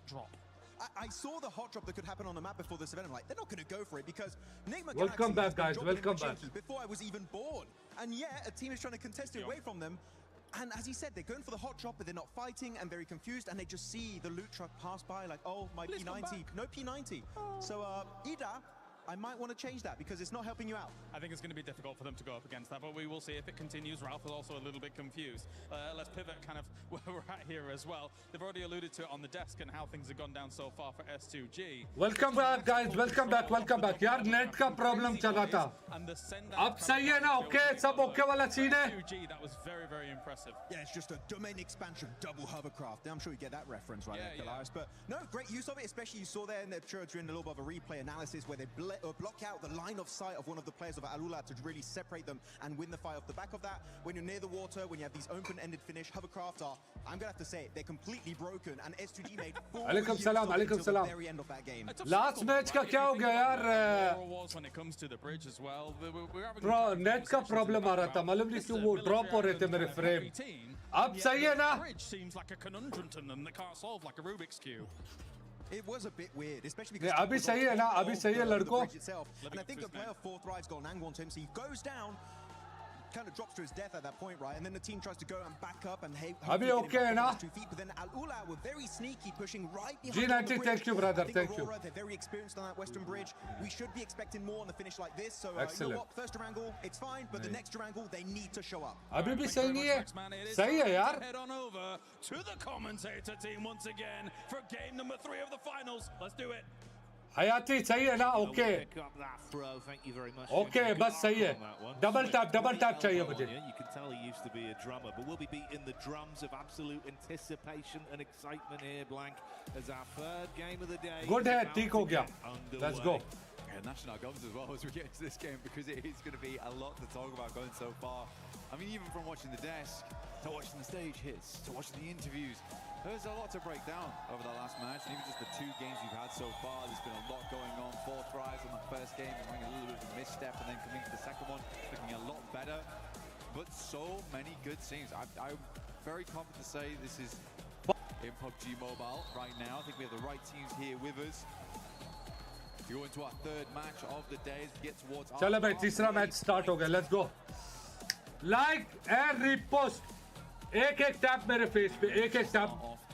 drop. I saw the hot drop that could happen on the map before this event. I'm like, they're not going to go for it because Nigma Welcome back, guys. Welcome back. Before I was even born. And yet, a team is trying to contest it away from them. And as he said, they're going for the hot drop, but they're not fighting and very confused. And they just see the loot truck pass by like, oh, my P90. No P90. Oh. So, Ida, I might want to change that because it's not helping you out. I think it's going to be difficult for them to go up against that, but we will see if it continues. Ralph is also a little bit confused. Let's pivot kind of where we're at here as well. They've already alluded to it on the desk and how things have gone down so far for S2G. Welcome back, guys. Welcome back. Welcome back. यार net का problem चल रहा था. अब सही है ना? Okay, सब okay वाला सीन है. S2G, that was very, very impressive. Yeah, it's just a domain expansion, double hovercraft. I'm sure you get that reference right there, Kalaris. But no, great use of it, especially you saw there in the during a little bit of a replay analysis where they block out the line of sight of one of the players of Alula to really separate them and win the fight off the back of that. When you're near the water, when you have these open-ended finish, hovercraft are, I'm gonna have to say it, they're completely broken. And S2G made 4 Alaikum salam, alaikum salam. The very end of that game. Last match का क्या हो गया यार? When it comes to the bridge as well, Bro, net का problem आ रहा था. मालूम नहीं क्यों वो drop हो रहे थे मेरे frame. अब सही है ना? Bridge seems like a conundrum to them that can't solve like a Rubik's cube. It was a bit weird, especially because अभी सही है ना? अभी सही है लड़कों. And I think the player 4Thrives got an angle onto him, so he goes down, kind of drops to his death at that point, right? And then the team tries to go and back up and अभी okay है ना? 2 feet, but then Al-Ula were very sneaky, pushing right behind JEETAY, thank you, brother. Thank you. They're very experienced on that western bridge. We should be expecting more on the finish like this. So you know what? First Durangle, it's fine, but the next Durangle, they need to show up. अभी भी सही नहीं है. सही है यार. Head on over to the commentator team once again for game number 3 of the finals. Let's do it. हयाती सही है ना? Okay. Okay, बस सही है. Double tap चाहिए मुझे. You can tell he used to be a drummer, but we'll be beating the drums of absolute anticipation and excitement here, Blank, as our 3rd game of the day. Good है, ठीक हो गया. Let's go. Yeah, national guns as well as we get into this game because it is going to be a lot to talk about going so far. I mean, even from watching the desk, to watching the stage hits, to watching the interviews, there's a lot to break down over that last match. And even just the 2 games we've had so far, there's been a lot going on. 4Thrives on the first game, having a little bit of a misstep, and then coming to the second one, looking a lot better. But so many good scenes. I'm very confident to say this is in PUBG Mobile right now. I think we have the right teams here with us. We go into our 3rd match of the day as we get towards our... चलो भाई तीसरा match start हो गया. Let's go. Like and repost. एक tap मेरे face पे. एक tap.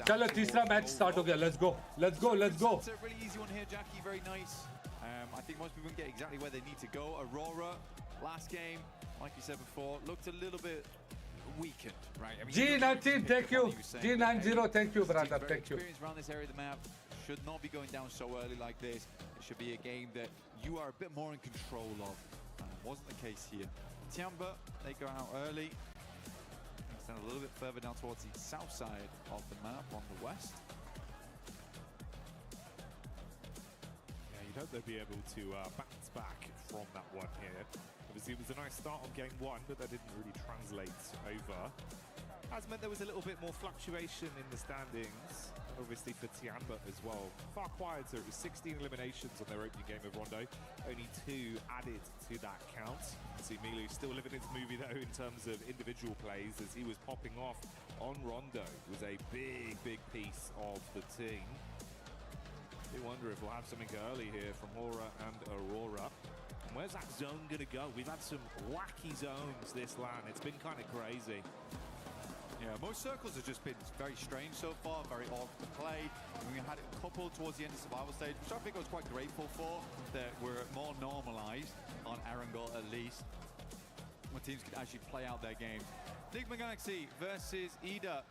चलो तीसरा मैच स्टार्ट हो गया. Let's go. Let's go. Let's go. It's a really easy one here, Jackie. Very nice. I think most people get exactly where they need to go. Aurora, last game, like you said before, looked a little bit weakened, right? I mean, G19, thank you. G90, thank you, brother. Thank you. Experience around this area of the map should not be going down so early like this. It should be a game that you are a bit more in control of. Wasn't the case here. Tiamba, they go out early. Extend a little bit further down towards the south side of the map on the west. Yeah, you'd hope they'd be able to bounce back from that one here. Obviously, it was a nice start on game 1, but that didn't really translate over. Has meant there was a little bit more fluctuation in the standings, obviously for Tiamba as well. Far quieter, it was 16 eliminations on their opening game of Rondo, only 2 added to that count. See Milu still living his movie though in terms of individual plays as he was popping off on Rondo. It was a big piece of the team. I do wonder if we'll have something early here from Aura and Aurora. And where's that zone gonna go? We've had some wacky zones this LAN. It's been kind of crazy. Yeah, most circles have just been very strange so far, very odd to play. We had a couple towards the end of the survival stage, which I think I was quite grateful for, that were more normalized on Erangel at least, where teams could actually play out their game. Nigma Galaxy versus Ida.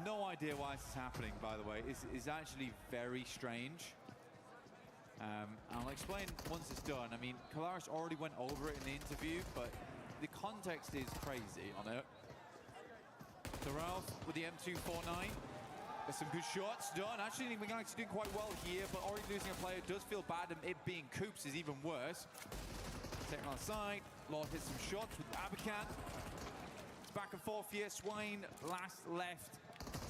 No idea why this is happening, by the way. It's actually very strange. I'll explain once it's done. I mean, Kalaris already went over it in the interview, but the context is crazy on it. So Ralph with the M249. There's some good shots done. Actually, Nigma Galaxy doing quite well here, but already losing a player does feel bad, and it being Coops is even worse. Taking on the side. Lord hits some shots with Abacan. It's back and forth here. Swine last left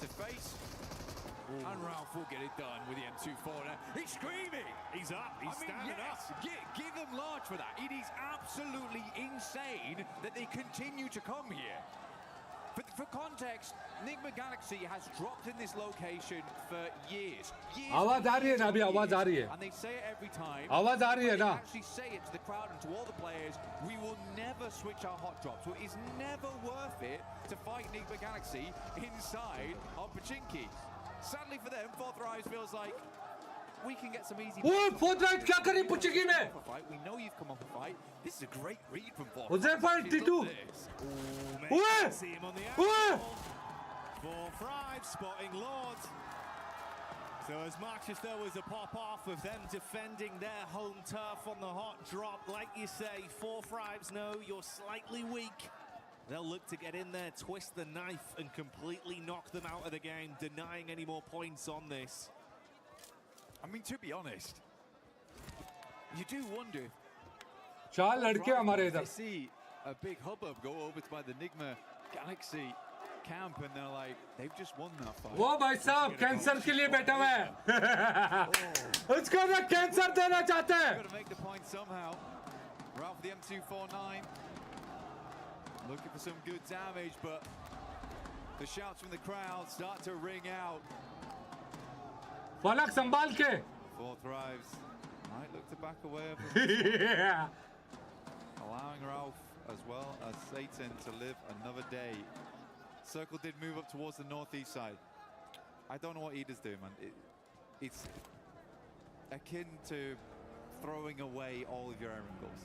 to face. Ooh. And Ralph will get it done with the M24. He's screaming! He's up, he's standing up. Give them large for that. It is absolutely insane that they continue to come here. for context, Enigma Galaxy has dropped in this location for years. आवाज आ रही है ना अभी आवाज आ रही है And they say it every time. आवाज आ रही है ना They actually say it to the crowd and to all the players, we will never switch our hot drops. So it is never worth it to fight Enigma Galaxy inside of Pachinki. Sadly for them, 4Thrives feels like we can get some easy. ओए 4Thrives क्या कर रही पुचिकी में We know you've come off a fight. This is a great read from 4Thrives. Was there fight T2 ओए See him on the ओए angle. 4Thrives spotting Lord. So as much as there was a pop-off of them defending their home turf on the hot drop, like you say, 4Thrives know you're slightly weak. They'll look to get in there, twist the knife, and completely knock them out of the game, denying any more points on this. I mean, to be honest, you do wonder. चार लड़के हमारे इधर They see a big hubbub go over by the Enigma Galaxy camp, and they're like, they've just won that fight. वो भाई साहब cancer के लिए बैठा हुआ है उसको ना कैंसर देना चाहते हैं Got to make the point somehow. Ralph the M249 looking for some good damage, but the shouts from the crowd start to ring out. फलक संभाल के 4Thrives might look to back away, allowing Ralph as well as Satan to live another day. Circle did move up towards the northeast side. I don't know what Ida's doing, man. It's akin to throwing away all of your angles.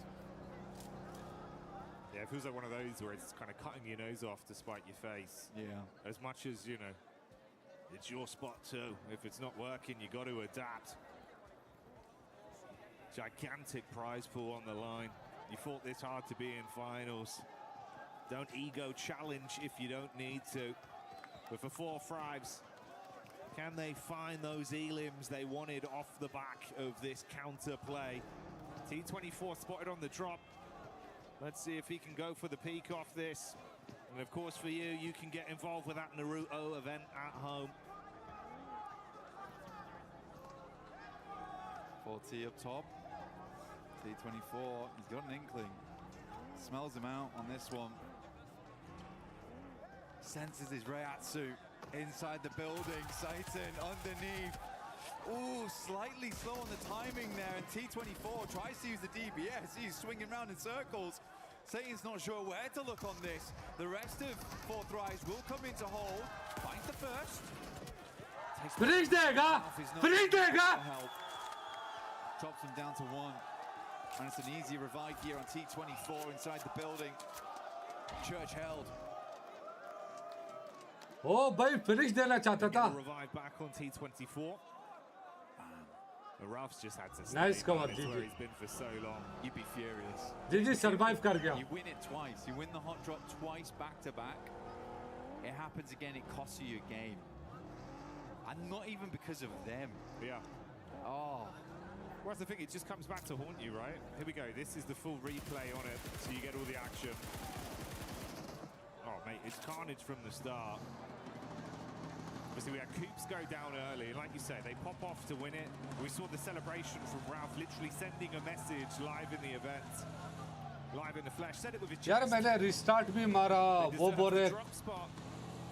Yeah, it feels like one of those where it's kind of cutting your nose off to spite your face. Yeah. As much as, you know, it's your spot too. If it's not working, you got to adapt. Gigantic prize pool on the line. You fought this hard to be in finals. Don't ego challenge if you don't need to. But for 4Thrives, can they find those elims they wanted off the back of this counter play? T24 spotted on the drop. Let's see if he can go for the peak off this. And of course for you, you can get involved with that Naruto event at home. 40 up top. T24, he's got an inkling. Smells him out on this one. Senses his Reiatsu inside the building. Satan underneath. Ooh, slightly slow on the timing there. And T24 tries to use the DBS. He's swinging around in circles. Satan's not sure where to look on this. The rest of 4Thrives will come into hold. Finds the first. Finish देगा Finish देगा Drops him down to 1. And it's an easy revive here on T24 inside the building. Church held. ओ भाई finish देना चाहता था Revive back on T24. Ralph's just had to stay. Nice cover, It's where he's been for so long. You'd be furious. जीजी survive कर गया You win it twice. You win the hot drop twice back to back. It happens again, it costs you a game. And not even because of them. Yeah. Oh. Well, that's the thing, it just comes back to haunt you, right? Here we go, this is the full replay on it, so you get all the action. Oh, mate, it's carnage from the start. Obviously, we had Coops go down early, and like you say, they pop off to win it. We saw the celebration from Ralph literally sending a message live in the event. Live in the flesh, said it with his यार chest. मैंने restart भी मारा वो बोल रहे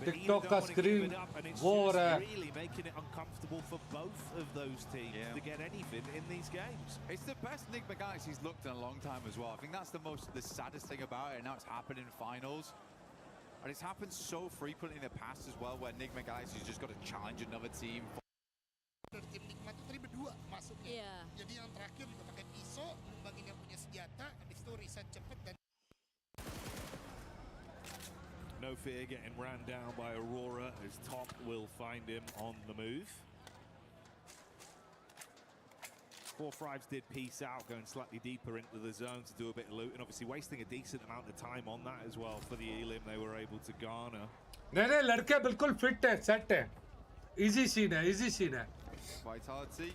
TikTok का screen वो हो रहा है Really making it uncomfortable for both of those teams to get anything in these games. It's the best Enigma Galaxy's looked in a long time as well. I think that's the saddest thing about it, and now it's happened in finals. And it's happened so frequently in the past as well, where Enigma Galaxy's just got to challenge another team. Tim Nikmat itu tadi berdua masuknya. Iya. Jadi yang terakhir juga pakai pisau, numbangin yang punya senjata, habis itu reset cepet dan No fear getting ran down by Aurora as Top will find him on the move. 4Thrives did peace out, going slightly deeper into the zone to do a bit of loot, and obviously wasting a decent amount of time on that as well for the elim they were able to garner. नहीं लड़के बिल्कुल fit है set है easy scene है Vitality.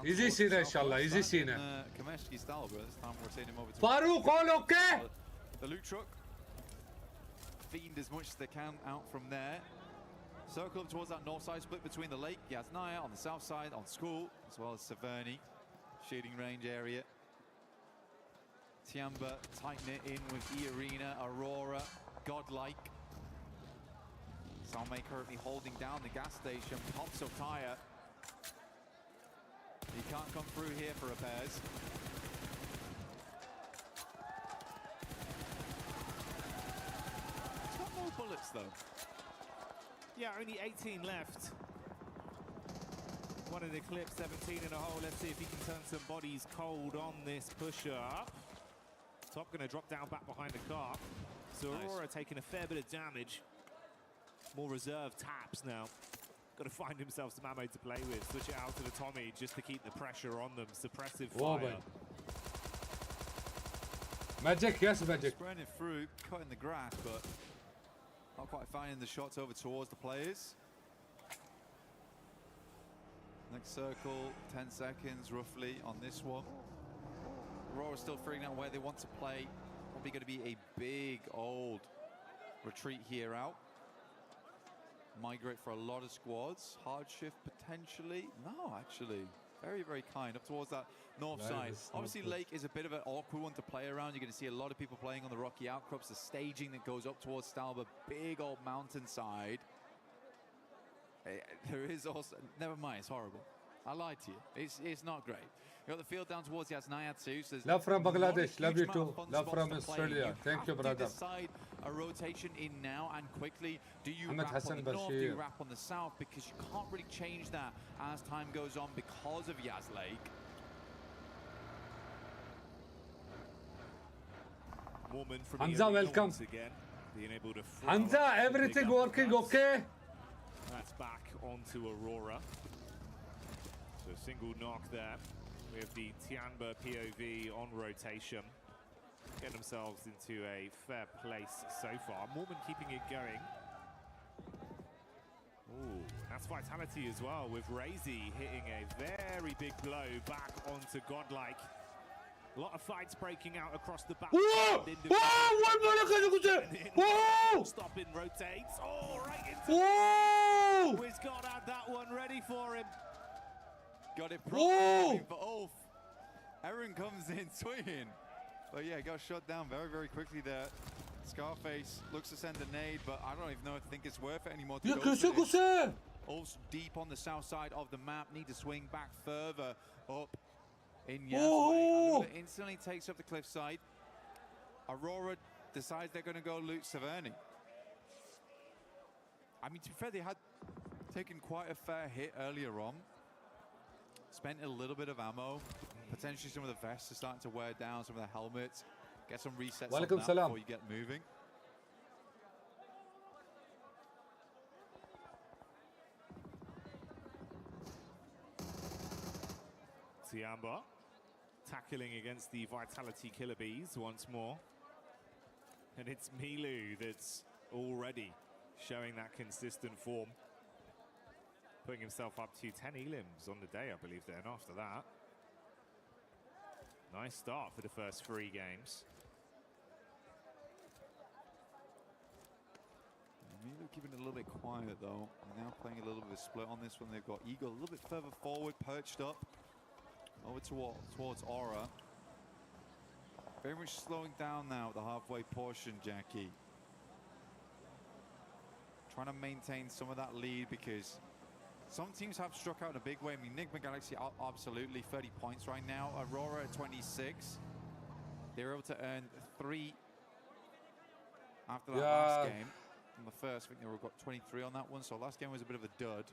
Easy scene है इंशाल्लाह easy scene है Kameshki style, but this time we're seeing him over to Farooq all okay the loot truck. Fiend as much as they can out from there. Circle up towards that north side split between the lake. Yaznaya on the south side on school, as well as Saverni. Shooting range area. Tiamba tighten it in with E-Arena, Aurora, Godlike. Salme currently holding down the gas station, pops up tire. He can't come through here for repairs. He's got no bullets though. Yeah, only 18 left. One in the clip, 17 in a hole. Let's see if he can turn some bodies cold on this push-up. Top going to drop down back behind the car. So Nice. Aurora taking a fair bit of damage. More reserve taps now. Got to find himself some ammo to play with. Switch it out to the Tommy just to keep the pressure on them. Suppressive Whoa, fire. man. Magic, yes, magic. Spraying through, cutting the grass, but not quite finding the shots over towards the players. Next circle, 10 seconds roughly on this one. Aurora still figuring out where they want to play. Probably going to be a big old retreat here out. Migrate for a lot of squads. Hard shift potentially. No, actually. Very, very kind. Up towards that north side. Obviously, Lake is a bit of an awkward one to play around. You're going to see a lot of people playing on the rocky outcrops. The staging that goes up towards Stalba. Big old mountainside. There is also... Never mind, it's horrible. I lied to you. It's not great. You got the field down towards Yasnaya too. So love from Bangladesh. Love you too. Love from Australia. Thank you, brother. Decide a rotation in now and quickly. Do you Ahmed wrap Hassan on the north? Do Bashir. you wrap on the south? Because you can't really change that as time goes on because of Yas Lake. Mormon from Hamza, welcome. again, being able to Hamza, everything working okay? That's back onto Aurora. So single knock there with the Tianba POV on rotation. Get themselves into a fair place so far. Mormon keeping it going. Ooh, that's Vitality as well, with Razy hitting a very big blow back onto Godlike. A lot of fights breaking out across the back. Whoa! Whoa! Stopping, rotates. Oh, right into. Whoa! He's got to have that one ready for him. Got it Whoa! for Ulf. Aaron comes in swinging. But yeah, got shot down very, very quickly there. Scarface looks to send a nade, but I don't even know if I think it's worth it anymore to go for this. Ulf's deep on the south side of the map. Need to swing back further up in Yasway. Instantly takes up the cliffside. Aurora decides they're going to go loot Severny. I mean, to be fair, they had taken quite a fair hit earlier on. Spent a little bit of ammo. Potentially some of the vests are starting to wear down, some of the helmets. Get some resets on that before you get moving. Tiamba tackling against the Vitality Killer Bees once more. And it's Milu that's already showing that consistent form. Putting himself up to 10 elims on the day, I believe, then after that. Nice start for the first 3 games. Milu keeping it a little bit quiet, though. Now playing a little bit of a split on this one. They've got Eagle a little bit further forward, perched up. Over towards Aura. Very much slowing down now at the halfway portion, Jackie. Trying to maintain some of that lead because some teams have struck out in a big way. I mean, Enigma Galaxy absolutely 30 points right now. Aurora at 26. They were able to earn 3 after that last game. In the first, I think they got 23 on that one. So last game was a bit of a dud.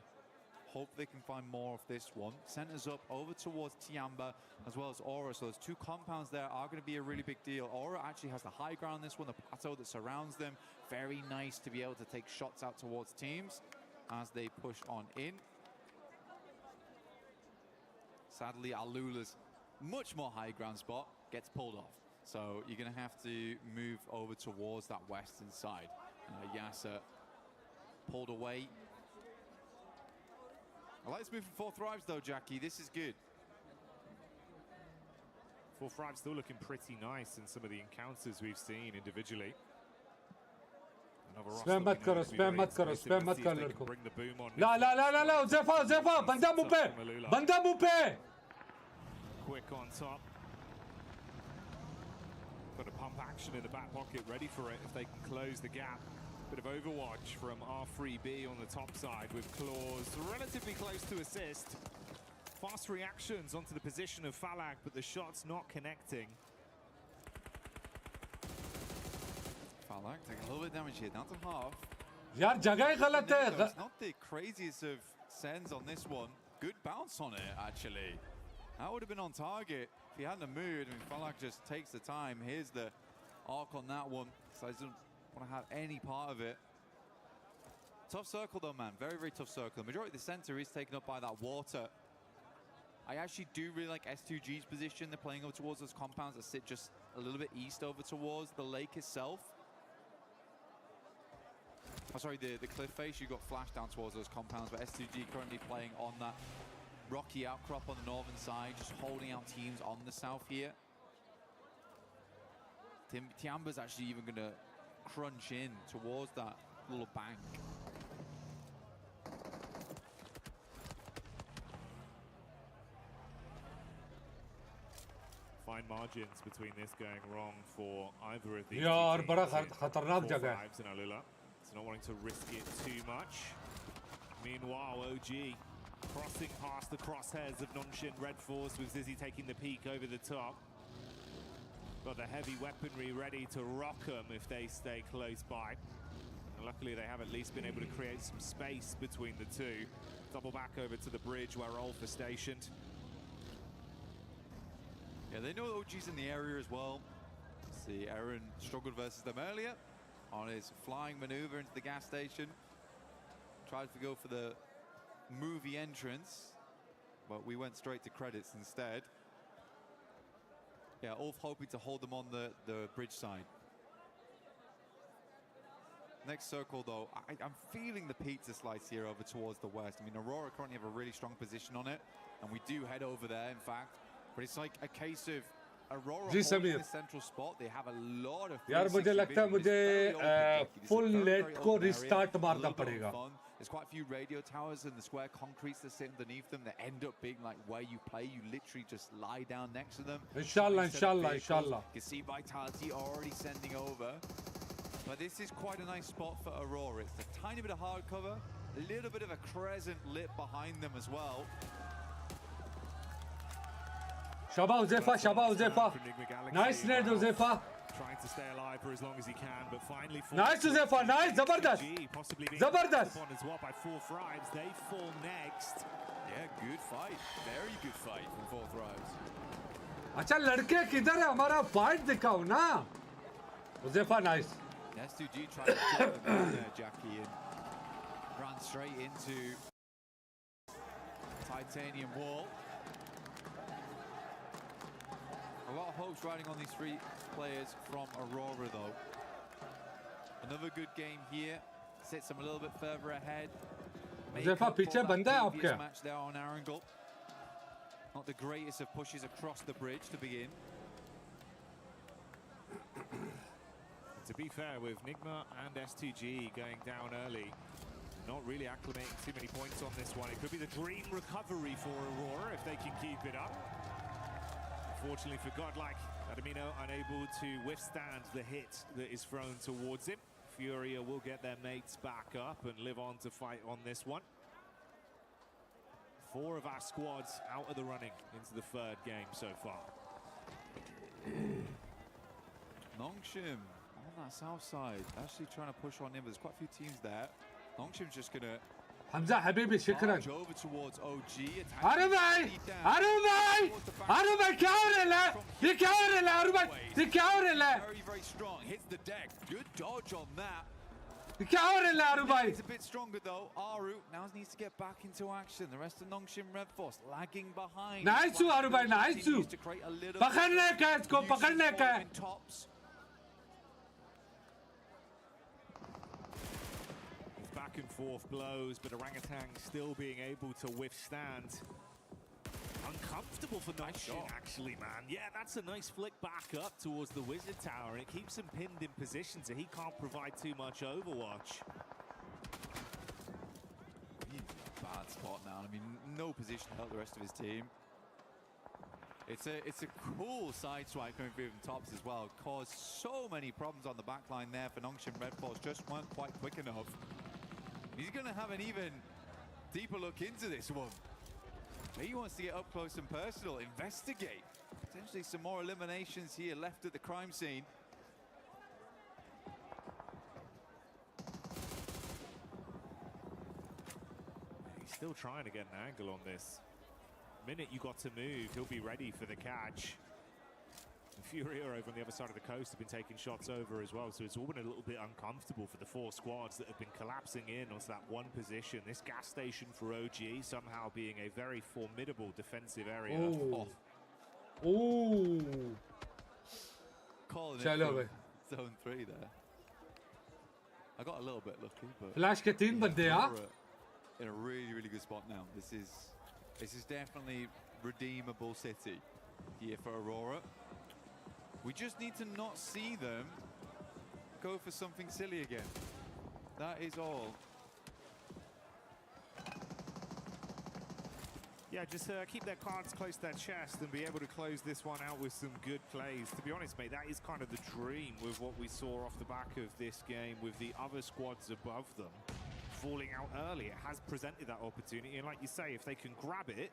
Hope they can find more of this one. Centers up over towards Tiamba as well as Aura. So those 2 compounds there are going to be a really big deal. Aura actually has the high ground on this one, the plateau that surrounds them. Very nice to be able to take shots out towards teams as they push on in. Sadly, Alula's much more high ground spot gets pulled off. So you're going to have to move over towards that western side. Yasser pulled away. I like this move from 4Thrives though, Jackie. This is good. 4Thrives still looking pretty nice in some of the encounters we've seen individually. Spam mat karo, spam mat karo, spam mat karo ladko. La la la la la, Zefa, banda muh pe, banda muh pe. Quick on top. Got a pump action in the back pocket, ready for it if they can close the gap. Bit of overwatch from R3B on the top side with Claws relatively close to assist. Fast reactions onto the position of Falag, but the shot's not connecting. Falag taking a little bit of damage here, down to half. यार जगह ही गलत है. It's not the craziest of sends on this one. Good bounce on it, actually. That would have been on target if he hadn't moved. I mean, Falag just takes the time. Here's the arc on that one. So he doesn't want to have any part of it. Tough circle though, man. Very, very tough circle. The majority of the center is taken up by that water. I actually do really like S2G's position. They're playing over towards those compounds that sit just a little bit east over towards the lake itself. Oh, sorry, the cliff face. You got flashed down towards those compounds, but S2G currently playing on that rocky outcrop on the northern side, just holding out teams on the south here. Tiamba's actually even going to crunch in towards that little bank. Fine margins between this going wrong for either of these. यार बड़ा खतरनाक जगह है. 4Thrives and Alula. So not wanting to risk it too much. Meanwhile, OG crossing past the crosshairs of Nongxin Red Force with Zizzy taking the peak over the top. Got the heavy weaponry ready to rock them if they stay close by. And luckily they have at least been able to create some space between the two. Double back over to the bridge where Rolf is stationed. Yeah, they know OG's in the area as well. See, Aaron struggled versus them earlier on his flying maneuver into the gas station. Tried to go for the movie entrance, but we went straight to credits instead. Yeah, Ulf hoping to hold them on the bridge side. Next circle though, I'm feeling the pizza slice here over towards the west. I mean, Aurora currently have a really strong position on it, and we do head over there, in fact. But it's like a case of Aurora holding the central spot. They have a lot of. यार मुझे लगता है मुझे full net को restart मारना पड़ेगा. There's quite a few radio towers and the square concretes that sit underneath them that end up being like where you play. You literally just lie down next to them. Inshallah, inshallah, inshallah. You can see Vitality already sending over. But this is quite a nice spot for Aurora. It's a tiny bit of hard cover, a little bit of a crescent lit behind them as well. Shaba Uzefa, Shaba Uzefa. Nice net Uzefa. Trying to stay alive for as long as he can, but finally. Nice Uzefa, nice, Zabardast. Zabardast. As well by 4Thrives, they fall next. Yeah, good fight. Very good fight from 4Thrives. अच्छा लड़के किधर है हमारा fight दिखाओ ना. Uzefa nice. S2G tried to get them in there, Jackie, and ran straight into titanium wall. A lot of hopes riding on these three players from Aurora, though. Another good game here. Sets them a little bit further ahead. Uzefa पीछे बंदा है आपके. Match there on Arundel. Not the greatest of pushes across the bridge to begin. To be fair, with Nigma and S2G going down early, not really acclimating too many points on this one. It could be the dream recovery for Aurora if they can keep it up. Unfortunately for Godlike, Adamino unable to withstand the hit that is thrown towards him. Furia will get their mates back up and live on to fight on this one. 4 of our squads out of the running into the 3rd game so far. Nongxin on that south side, actually trying to push on him. There's quite a few teams there. Nongxin's just gonna Hamza Habibi shukran. Over towards OG. अरे भाई क्या हो रहा है? ये क्या हो रहा है? अरे भाई ये क्या हो रहा है? Very, very strong. Hits the deck. Good dodge on that. ये क्या हो रहा है अरे भाई? It's a bit stronger though. Aru now needs to get back into action. The rest of Nongxin Red Force lagging behind. Nice too, अरे भाई nice too. पकड़ने का है इसको पकड़ने का है. Back and forth blows, but Orangutan still being able to withstand. Uncomfortable for Nongxin, actually, man. Yeah, that's a nice flick back up towards the Wizard Tower, and it keeps him pinned in position, so he can't provide too much overwatch. He's in a bad spot now. I mean, no position to help the rest of his team. It's a cool side swipe coming through from tops as well. Caused so many problems on the back line there for Nongshim. Red Force just weren't quite quick enough. He's going to have an even deeper look into this one. He wants to get up close and personal, investigate. Potentially some more eliminations here left at the crime scene. He's still trying to get an angle on this. Minute you got to move, he'll be ready for the catch. And Furia over on the other side of the coast have been taking shots over as well, so it's all been a little bit uncomfortable for the 4 squads that have been collapsing in onto that one position. This gas station for OG somehow being a very formidable defensive area. Oh. Oh. Calling it zone 3 there. I got a little bit lucky, but Flash के 3 बंदे यार. In a really, really good spot now. This is definitely redeemable city here for Aurora. We just need to not see them go for something silly again. That is all. Yeah, just keep their cards close to their chest and be able to close this one out with some good plays. To be honest, mate, that is kind of the dream with what we saw off the back of this game with the other squads above them falling out early. It has presented that opportunity, and like you say, if they can grab it,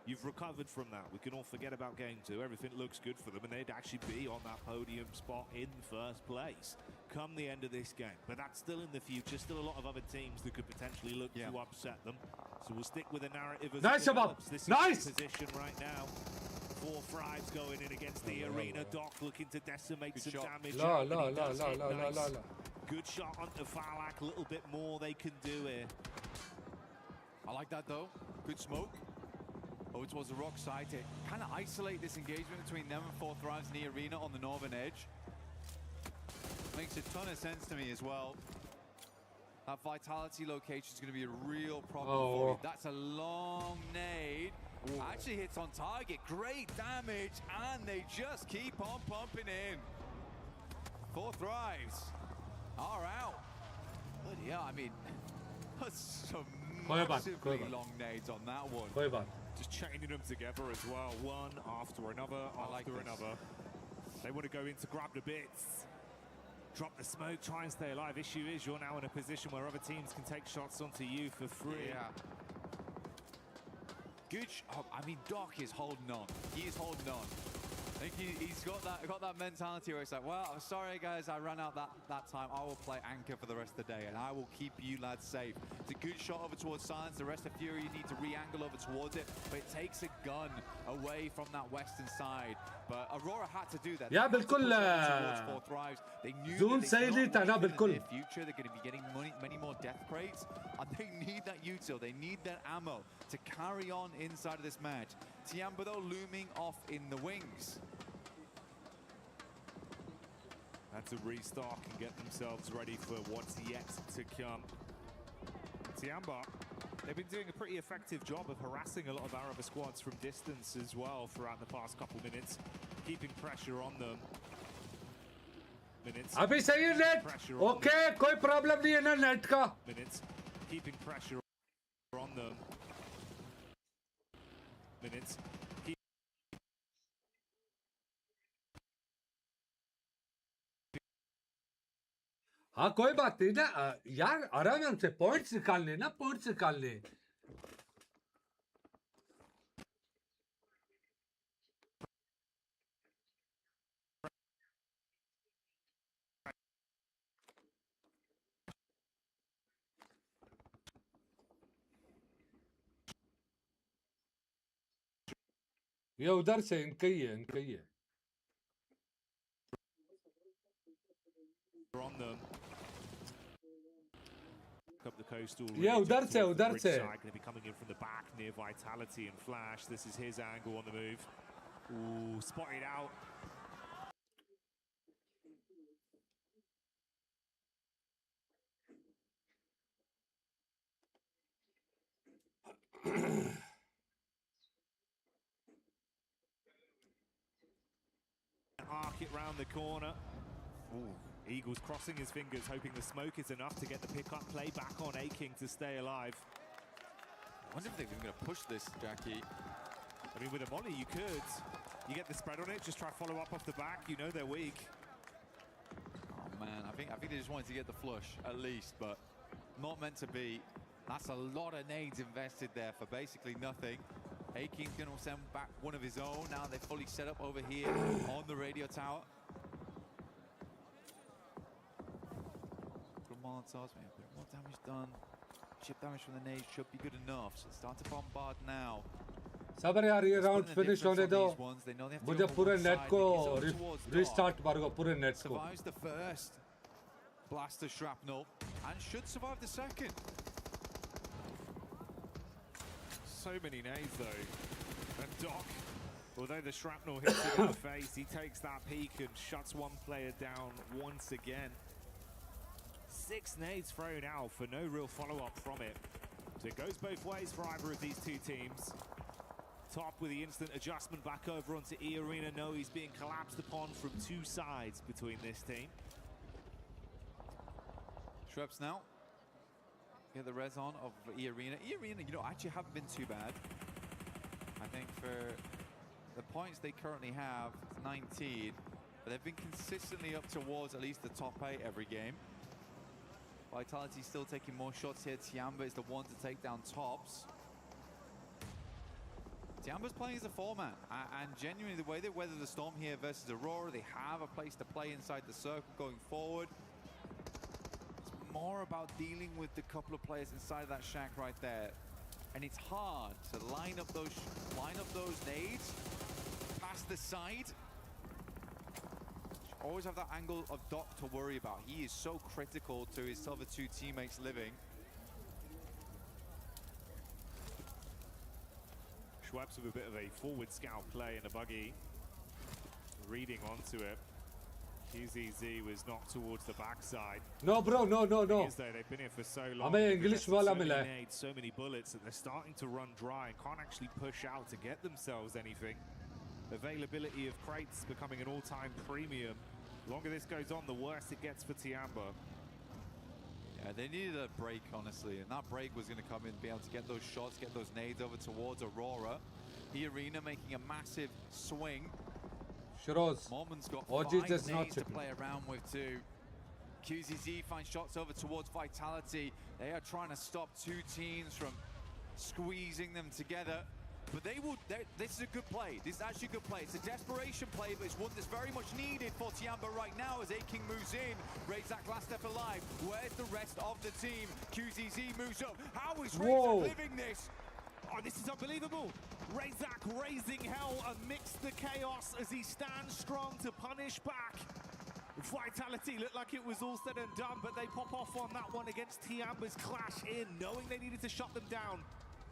you've recovered from that. We can all forget about game 2. Everything looks good for them, and they'd actually be on that podium spot in first place come the end of this game. But that's still in the future. Still a lot of other teams that could potentially look to upset them. So we'll stick with the narrative as nice, this is nice the position right now. 4Thrives going in against the arena. Doc looking to decimate good some shot. damage. Good shot onto Falak. A little bit more they can do here. I like that though. Good smoke. Over towards the rock side to kind of isolate this engagement between them and 4Thrives in the arena on the northern edge. Makes a ton of sense to me as well. That vitality location is going to be a real problem for you. That's a long nade. Ooh. Actually hits on target. Great damage, and they just keep on pumping in. 4Thrives are out. But yeah, I mean, that's some massively long nades on that one. Just chaining them together as well, one after another, after another. They want to go in to grab the bits. Drop the smoke, try and stay alive. Issue is you're now in a position where other teams can take shots onto you for free. Yeah. Good. I mean, Doc is holding on. He is holding on. I think he's got that mentality where it's like, well, I'm sorry guys, I ran out that time. I will play anchor for the rest of the day, and I will keep you lads safe. It's a good shot over towards Silence. The rest of Fury need to re-angle over towards it, but it takes a gun away from that western side. But Aurora had to do that. Yeah, बिल्कुल. They knew Zoom सही नहीं था ना बिल्कुल. In the future, they're going to be getting many more death crates, and they need that util. They need that ammo to carry on inside of this match. Tiamba though looming off in the wings. Had to restock and get themselves ready for what's yet to come. Tiamba, they've been doing a pretty effective job of harassing a lot of our other squads from distance as well throughout the past couple minutes, keeping pressure on them. अभी सही है net. Okay, कोई problem नहीं है ना net का. Minutes, keeping pressure on them. Minutes. हाँ कोई बात नहीं ना यार, आराम से पॉइंट्स निकालने ना, पॉइंट्स निकालने. ये उधर से इनका ही है. On them. Up the coastal. Yeah, उधर से. Going to be coming in from the back near Vitality and Flash. This is his angle on the move. Ooh, spotted out. Arc it round the corner. Ooh. Eagles crossing his fingers, hoping the smoke is enough to get the pick-up play back on A-King to stay alive. I wonder if they're going to push this, Jackie. I mean, with a molly, you could. You get the spread on it, just try to follow up off the back. You know they're weak. Oh man, I think they just wanted to get the flush at least, but not meant to be. That's a lot of nades invested there for basically nothing. Aking's going to send back one of his own. Now they're fully set up over here on the radio tower. Good Molotovs, man. A bit more damage done. Chip damage from the nades should be good enough. So start to bombard now. सबर यार ये round finish होने दो मुझे पूरे net को restart मारूंगा पूरे नेट को survives the first blaster shrapnel and should survive the second. So many nades though. And Doc, although the shrapnel hits him in the face, he takes that peek and shuts one player down once again. 6 nades thrown out for no real follow-up from it. So it goes both ways for either of these two teams. Top with the instant adjustment back over onto E Arena. No, he's being collapsed upon from 2 sides between this team. Schweppes now. Get the res on of E Arena. E Arena, you know, actually haven't been too bad. I think for the points they currently have, it's 19, but they've been consistently up towards at least the top 8 every game. Vitality still taking more shots here. Tiamba is the one to take down tops. Tiamba's playing as a 4-man, and genuinely the way they weather the storm here versus Aurora, they have a place to play inside the circle going forward. It's more about dealing with the couple of players inside of that shack right there, and it's hard to line up those nades past the side. Always have that angle of Doc to worry about. He is so critical to his other 2 teammates living. Schweppes with a bit of a forward scout play in a buggy, reading onto it. QZZ was knocked towards the backside. No bro, no. They've been here for so long. हमें English वाला मिला है. Nades, so many bullets, and they're starting to run dry and can't actually push out to get themselves anything. Availability of crates becoming an all-time premium. The longer this goes on, the worse it gets for Tiamba. Yeah, they needed a break, honestly, and that break was going to come in, be able to get those shots, get those nades over towards Aurora. The Arena making a massive swing. Shiroz. Mormon's got OG 5 does not nades to play around with too. QZZ finds shots over towards Vitality. They are trying to stop 2 teams from squeezing them together. But this is a good play. This is actually a good play. It's a desperation play, but it's one that's very much needed for Tiamba right now as Aking moves in. Razak last step alive. Where's the rest of the team? QZZ moves up. How is Razak living this? Oh, this is unbelievable. Razak raising hell amidst the chaos as he stands strong to punish back. Vitality looked like it was all said and done, but they pop off on that one against Tiamba's clash in, knowing they needed to shut them down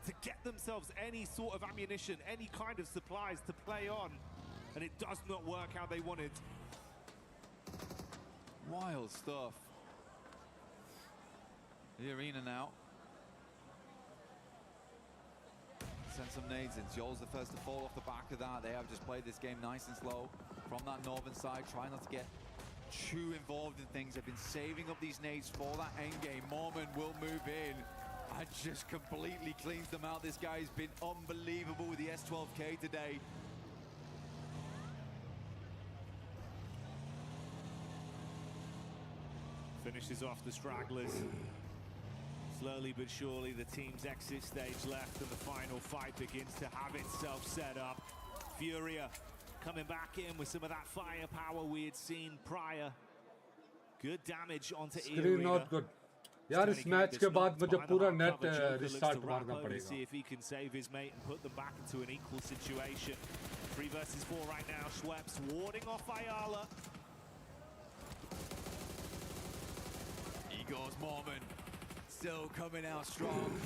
to get themselves any sort of ammunition, any kind of supplies to play on. And it does not work how they wanted. Wild stuff. The Arena now. Send some nades in. Joel's the first to fall off the back of that. They have just played this game nice and slow from that northern side, trying not to get too involved in things. They've been saving up these nades for that endgame. Mormon will move in and just completely cleans them out. This guy's been unbelievable with the S12K today. Finishes off the stragglers. Slowly but surely, the team's exit stage left and the final fight begins to have itself set up. Furia coming back in with some of that firepower we had seen prior. Good damage onto Screen not good. यार इस match के बाद मुझे पूरा net restart मारना पड़ेगा. See if he can save his mate and put them back into an equal situation. 3 versus 4 right now. Schweppes warding off Ayala. Igor's Mormon still coming out strong.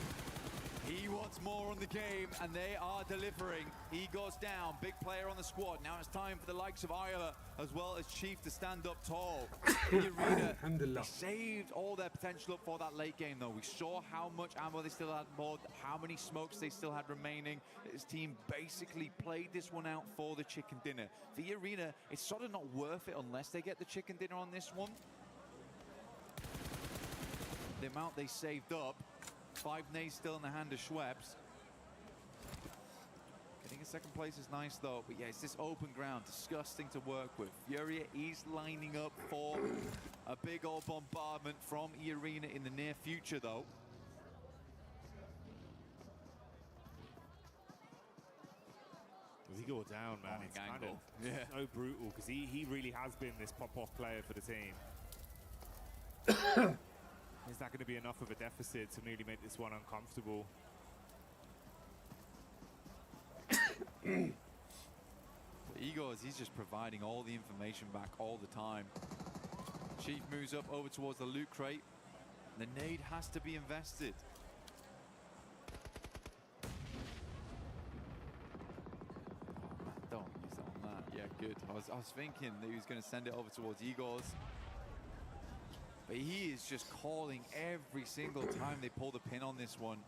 He wants more on the game, and they are delivering. Igor's down, big player on the squad. Now it's time for the likes of Ayala as well as Chief to stand up tall. The Arena, they saved all their potential up for that late game, though. We saw how much ammo they still had more, how many smokes they still had remaining. His team basically played this one out for the chicken dinner. The Arena, it's sort of not worth it unless they get the chicken dinner on this one. The amount they saved up, 5 nades still in the hand of Schweppes. Getting a Second place is nice though, but yeah, it's this open ground, disgusting to work with. Furia is lining up for a big old bombardment from E-Arena in the near future though. As he go down, man, it's kind of so brutal because he really has been this pop-off player for the team. Is that going to be enough of a deficit to really make this one uncomfortable? Igors, he's just providing all the information back all the time. Chief moves up over towards the loot crate. The nade has to be invested. Don't use that on that. Yeah, good. I was thinking that he was going to send it over towards Igors. But he is just calling every single time they pull the pin on this one.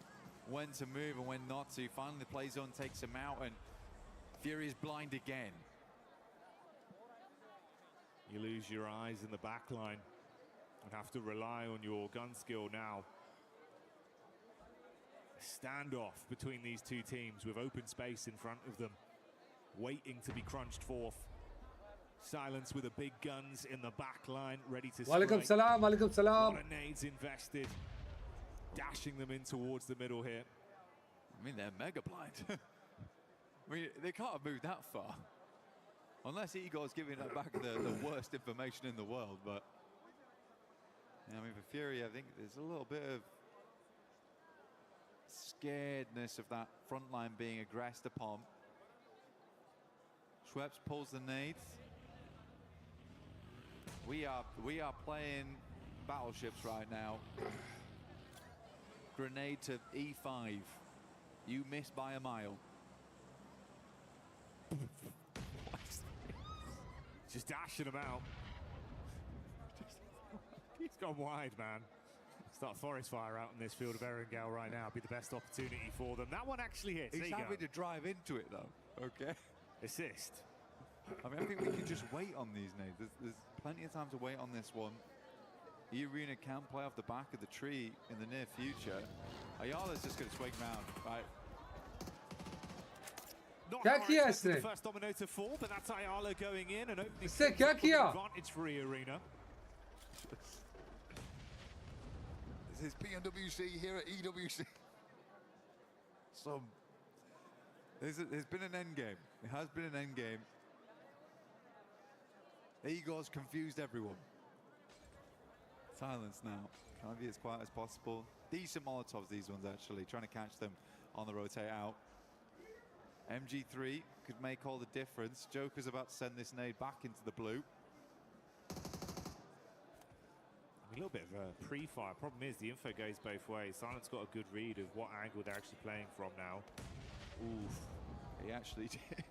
When to move and when not to. Finally, the play zone takes him out and Fury is blind again. You lose your eyes in the back line and have to rely on your gun skill now. A standoff between these two teams with open space in front of them, waiting to be crunched forth. Silence with the big guns in the back line, ready to strike. Walaikum salam, walaikum salam. A lot of nades invested, dashing them in towards the middle here. I mean, they're mega blind. I mean, they can't have moved that far. Unless Igor's giving that back the worst information in the world, but... Yeah, I mean, for Fury, I think there's a little bit of scaredness of that front line being aggressed upon. Schweppes pulls the nades. We are playing battleships right now. Grenade to E5. You missed by a mile. Just dashing them out. He's gone wide, man. Start forest fire out in this field of Erangel right now. Be the best opportunity for them. That one actually hits. He's having to drive into it though. Okay. Assist. I mean, I think we can just wait on these nades. There's plenty of time to wait on this one. E-Arena can play off the back of the tree in the near future. Ayala's just going to swing round, right? Not the first domino to fall, but that's Ayala going in and opening advantage for E-Arena. This is PMWC here at EWC. There's been an endgame. It has been an endgame. Igor's confused everyone. Silence now. Trying to be as quiet as possible. Decent Molotovs, these ones actually. Trying to catch them on the rotate out. MG3 could make all the difference. Joker's about to send this nade back into the blue. A little bit of a pre-fire. Problem is the info goes both ways. Silence got a good read of what angle they're actually playing from now. Oof. He actually did.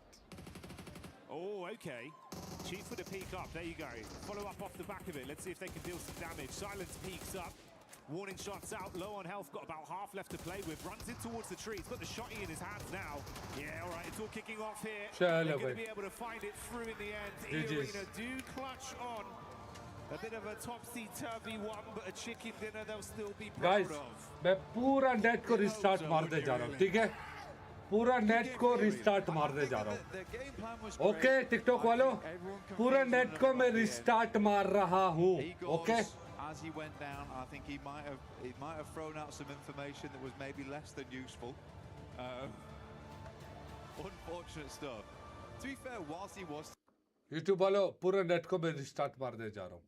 Oh, okay. Chief with a peek up. There you go. Follow up off the back of it. Let's see if they can deal some damage. Silence peeks up. Warning shots out. Low on health. Got about half left to play with. Runs in towards the tree. He's got the shotty in his hands now. Yeah, all right. It's all kicking off here. They're going to be able to find it through in the end. E-Arena do clutch on. A bit of a topsy-turvy one, but a chicken dinner they'll still be proud of. मैं पूरा net को restart मारने जा रहा हूँ, ठीक है? पूरा नेट को रिस्टार्ट मारने जा रहा हूँ. ओके, टिकटॉक वालों, पूरा नेट को मैं रिस्टार्ट मार रहा हूँ. Okay? As he went down, I think he might have thrown out some information that was maybe less than useful. Unfortunate stuff. To be fair, whilst he was YouTube वालों, पूरा net को मैं restart मारने जा रहा हूँ.